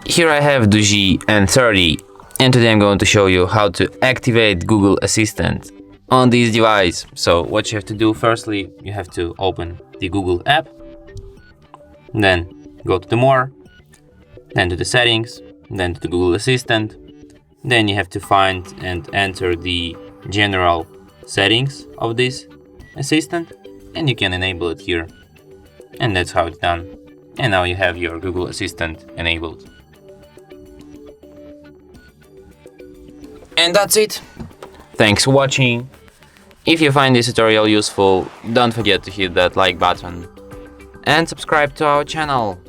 Here I have DOOGEE N30, and today I'm going to show you how to activate Google Assistant on this device. So what you have to do, firstly, you have to open the Google app, then go to the More, then to the Settings, then to the Google Assistant. Then you have to find and enter the general settings of this assistant, and you can enable it here. And that's how it's done. And now you have your Google Assistant enabled. And that's it. Thanks for watching. If you find this tutorial useful, don't forget to hit that like button and subscribe to our channel.